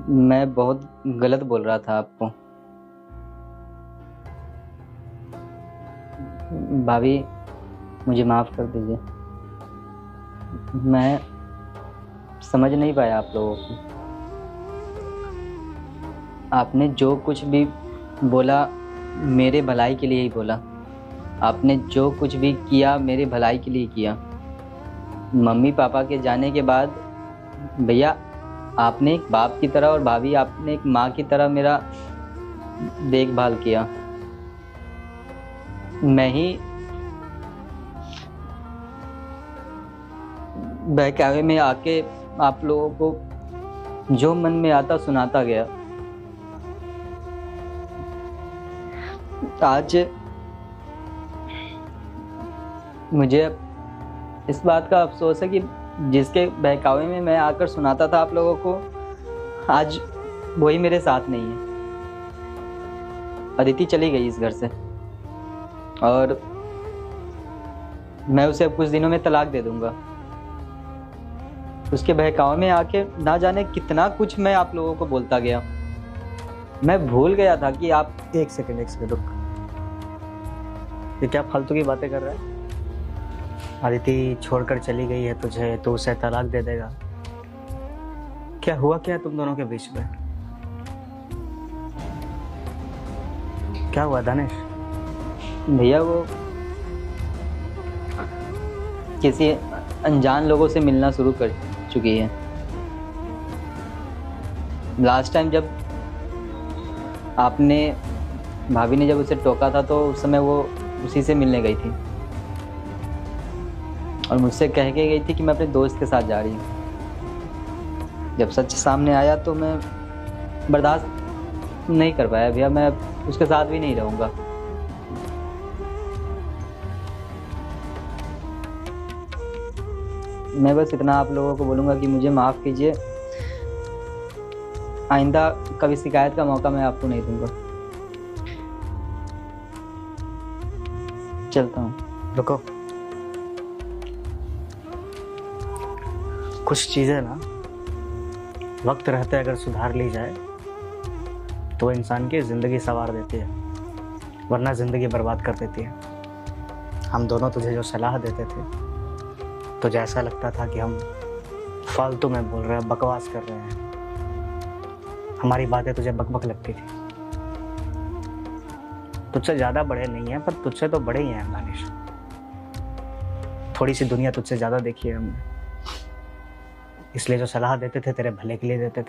मैं बहुत गलत बोल रहा था आपको। भाभी, मुझे माफ़ कर दीजिए। मैं समझ नहीं पाया आप लोगों को। आपने जो कुछ भी बोला मेरे भलाई के लिए ही बोला। आपने जो कुछ भी किया मेरे भलाई के लिए किया। मम्मी पापा के जाने के बाद भैया, आपने एक बाप की तरह और भाभी आपने एक माँ की तरह मेरा देखभाल किया। मैं ही बहकावे में आके आप लोगों को जो मन में आता सुनाता गया। आज मुझे इस बात का अफसोस है कि जिसके बहकावे में मैं आकर सुनाता था आप लोगों को, आज वही मेरे साथ नहीं है। अदिति चली गई इस घर से और मैं उसे अब कुछ दिनों में तलाक दे दूंगा। उसके बहकावे में आके ना जाने कितना कुछ मैं आप लोगों को बोलता गया। मैं भूल गया था कि आप एक सेकंड रुक। ये क्या फालतू की बातें कर रहा है? अदिति छोड़कर चली गई है तुझे तो उसे तलाक दे देगा? क्या हुआ क्या तुम दोनों के बीच में? क्या हुआ दानिश? भैया, वो किसी अनजान लोगों से मिलना शुरू कर चुकी है। लास्ट टाइम जब आपने भाभी ने जब उसे टोका था तो उस समय वो उसी से मिलने गई थी और मुझसे कह के गई थी कि मैं अपने दोस्त के साथ जा रही हूँ। जब सच सामने आया तो मैं बर्दाश्त नहीं कर पाया भैया। मैं उसके साथ भी नहीं रहूँगा। मैं बस इतना आप लोगों को बोलूँगा कि मुझे माफ़ कीजिए। आइंदा कभी शिकायत का मौका मैं आपको नहीं दूंगा। चलता हूँ। रुको, कुछ चीज़ें ना वक्त रहते अगर सुधार ली जाए तो इंसान की ज़िंदगी संवार देती है, वरना ज़िंदगी बर्बाद कर देती है। हम दोनों तुझे जो सलाह देते थे तुझे ऐसा लगता था कि हम फालतू में बोल रहे हैं, बकवास कर रहे हैं। हमारी बातें तुझे बकबक लगती थी। तुझसे ज़्यादा बड़े नहीं हैं पर तुझसे तो बड़े ही हैं दानिश। थोड़ी सी दुनिया तुझसे ज़्यादा देखी है हमने, इसलिए जो सलाह देते थे तेरे भले के लिए देते थे।